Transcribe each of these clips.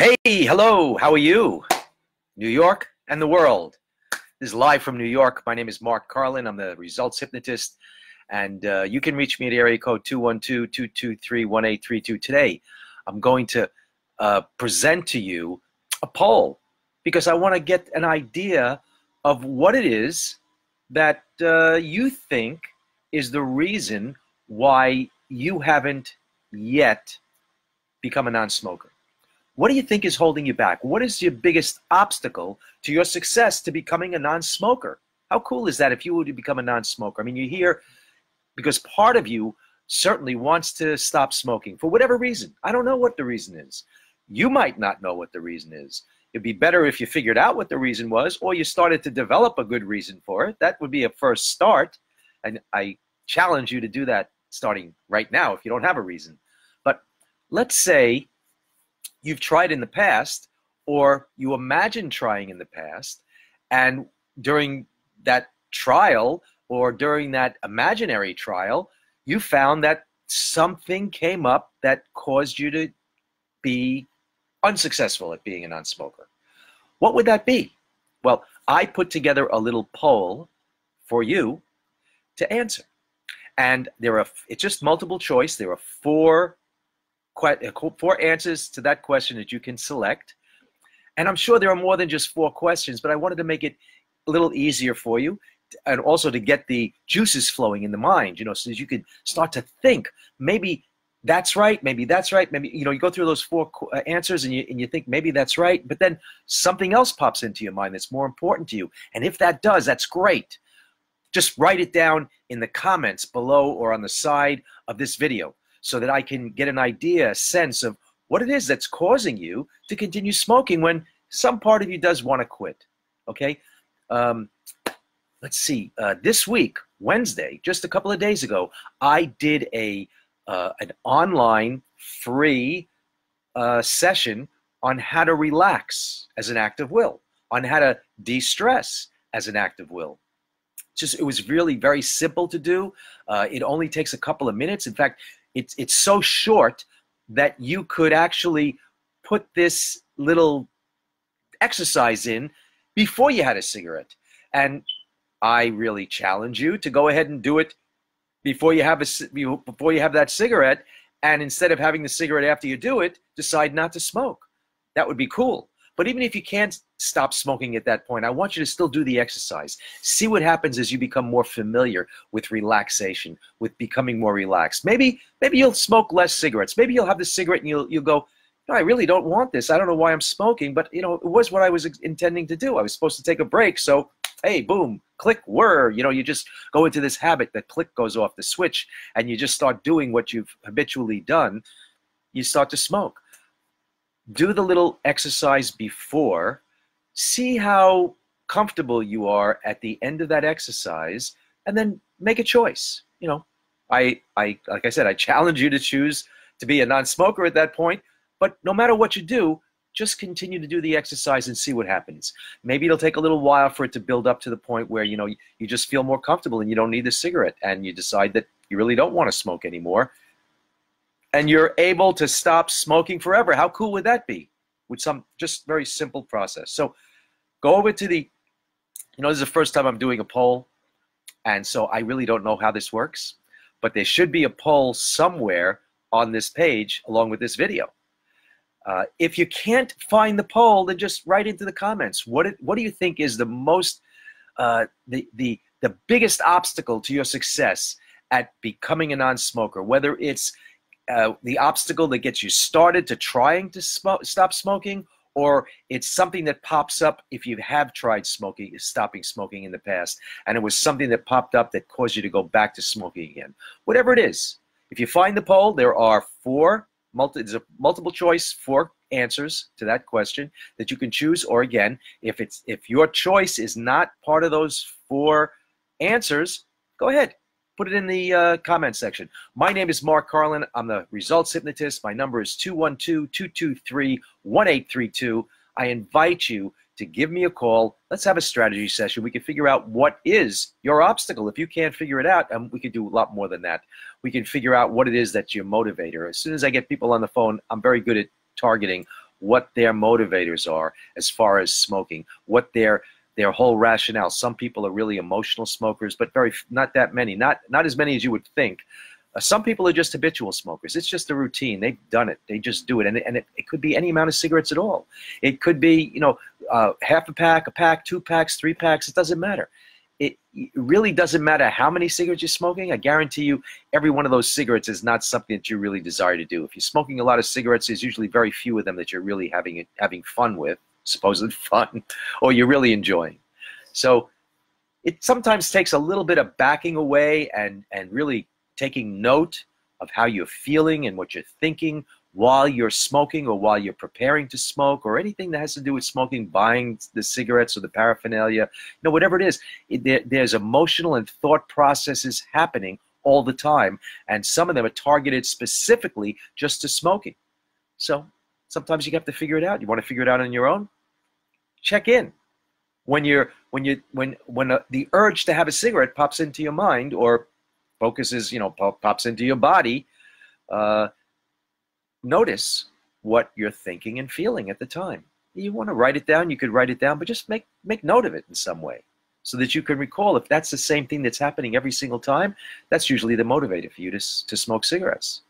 Hey, hello, how are you? New York and the world. This is live from New York. My name is Mark Carlin. I'm the results hypnotist, and you can reach me at area code 212-223-1832. Today, I'm going to present to you a poll because I want to get an idea of what it is that you think is the reason why you haven't yet become a non-smoker. What do you think is holding you back? What is your biggest obstacle to your success to becoming a non-smoker? How cool is that if you were to become a non-smoker? I mean, you're here because part of you certainly wants to stop smoking for whatever reason. I don't know what the reason is. You might not know what the reason is. It'd be better if you figured out what the reason was, or you started to develop a good reason for it. That would be a first start. And I challenge you to do that starting right now if you don't have a reason. But let's say you've tried in the past, or you imagine trying in the past, and during that trial or during that imaginary trial, you found that something came up that caused you to be unsuccessful at being a non-smoker. What would that be? Well, I put together a little poll for you to answer. And it's just multiple choice. There are four answers to that question that you can select. And I'm sure there are more than just four questions, but I wanted to make it a little easier for you and also to get the juices flowing in the mind, so that you could start to think, maybe that's right, maybe that's right, maybe, you go through those four answers and you think maybe that's right, but then something else pops into your mind that's more important to you. And if that does, that's great. Just write it down in the comments below or on the side of this video so that I can get an idea, a sense of what it is that's causing you to continue smoking when some part of you does want to quit, okay? Let's see. This week, Wednesday, just a couple of days ago, I did an online free session on how to relax as an act of will, on how to de-stress as an act of will. It was really very simple to do. It only takes a couple of minutes. In fact, it's so short that you could actually put this little exercise in before you had a cigarette. And I really challenge you to go ahead and do it before you have that cigarette. And instead of having the cigarette after you do it, decide not to smoke. That would be cool. But even if you can't stop smoking at that point, I want you to still do the exercise. See what happens as you become more familiar with relaxation, with becoming more relaxed. Maybe you'll smoke less cigarettes. Maybe you'll have the cigarette and you'll go, no, I really don't want this. I don't know why I'm smoking, but it was what I was intending to do. I was supposed to take a break, so hey, boom, click, whir. You just go into this habit, that click goes off the switch, and you just start doing what you've habitually done. You start to smoke. Do the little exercise before. See how comfortable you are at the end of that exercise, and then make a choice. Like I said, I challenge you to choose to be a non-smoker at that point. But no matter what you do, just continue to do the exercise and see what happens. Maybe it'll take a little while for it to build up to the point where you just feel more comfortable and you don't need the cigarette, and you decide that you really don't want to smoke anymore. And you're able to stop smoking forever. How cool would that be? With some just very simple process. So go over to this is the first time I'm doing a poll, and so I really don't know how this works, but there should be a poll somewhere on this page along with this video. If you can't find the poll, then just write into the comments. What do you think is the most, the biggest obstacle to your success at becoming a non-smoker? Whether it's the obstacle that gets you started to trying to stop smoking, or it's something that pops up if you have tried stopping smoking in the past, and it was something that popped up that caused you to go back to smoking again. Whatever it is, if you find the poll, there are there's a multiple choice, 4 answers to that question that you can choose. Or again, if your choice is not part of those 4 answers, go ahead. Put it in the comment section. My name is Mark Carlin. I'm the results hypnotist. My number is 212-223-1832. I invite you to give me a call. Let's have a strategy session. We can figure out what is your obstacle. If you can't figure it out, and we could do a lot more than that, we can figure out what it is that's your motivator. As soon as I get people on the phone, I'm very good at targeting what their motivators are as far as smoking, what their whole rationale. Some people are really emotional smokers, but not that many, not as many as you would think. Some people are just habitual smokers. It's just a routine. They've done it. They just do it. And it could be any amount of cigarettes at all. It could be, half a pack, 2 packs, 3 packs. It doesn't matter. It really doesn't matter how many cigarettes you're smoking. I guarantee you every one of those cigarettes is not something that you really desire to do. If you're smoking a lot of cigarettes, there's usually very few of them that you're really having fun with, supposed fun, or you're really enjoying. So it sometimes takes a little bit of backing away and really taking note of how you're feeling and what you're thinking while you're smoking or while you're preparing to smoke or anything that has to do with smoking, buying the cigarettes or the paraphernalia, whatever it is. There's emotional and thought processes happening all the time, and some of them are targeted specifically just to smoking. So sometimes you have to figure it out. You want to figure it out on your own? Check in. When the urge to have a cigarette pops into your mind or focuses, pops into your body, notice what you're thinking and feeling at the time. You want to write it down, you could write it down, but just make note of it in some way so that you can recall. If that's the same thing that's happening every single time, that's usually the motivator for you to smoke cigarettes.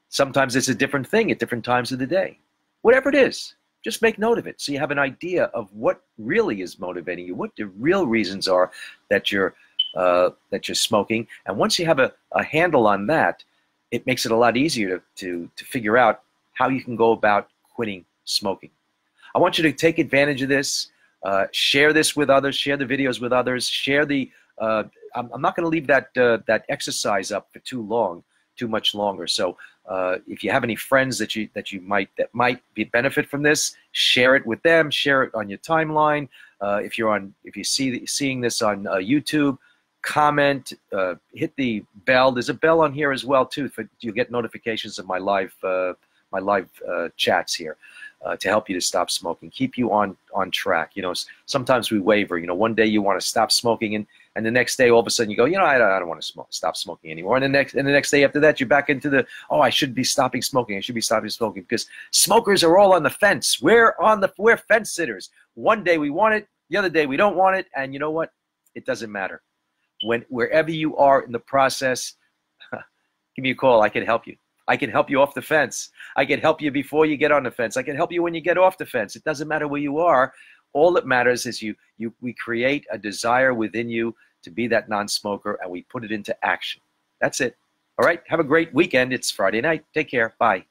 Sometimes it's a different thing at different times of the day. Whatever it is, just make note of it so you have an idea of what really is motivating you, what the real reasons are that you're smoking. And once you have a handle on that, it makes it a lot easier to figure out how you can go about quitting smoking. I want you to take advantage of this, share this with others, share the videos with others, share the, I'm not going to leave that exercise up for too much longer. So if you have any friends that might benefit from this, share it with them, share it on your timeline. If you're seeing this on YouTube, comment, hit the bell. There's a bell on here as well too. You'll get notifications of my live chats here to help you to stop smoking, keep you on track. Sometimes we waver. One day you want to stop smoking, and the next day all of a sudden you go, I don't want to stop smoking anymore. And the next day after that you're back into I should be stopping smoking. I should be stopping smoking, because smokers are all on the fence. We're fence sitters. One day we want it, the other day we don't want it, and you know what? It doesn't matter. Wherever you are in the process, give me a call. I can help you. I can help you off the fence. I can help you before you get on the fence. I can help you when you get off the fence. It doesn't matter where you are. All that matters is we create a desire within you to be that non-smoker, and we put it into action. That's it. All right. Have a great weekend. It's Friday night. Take care. Bye.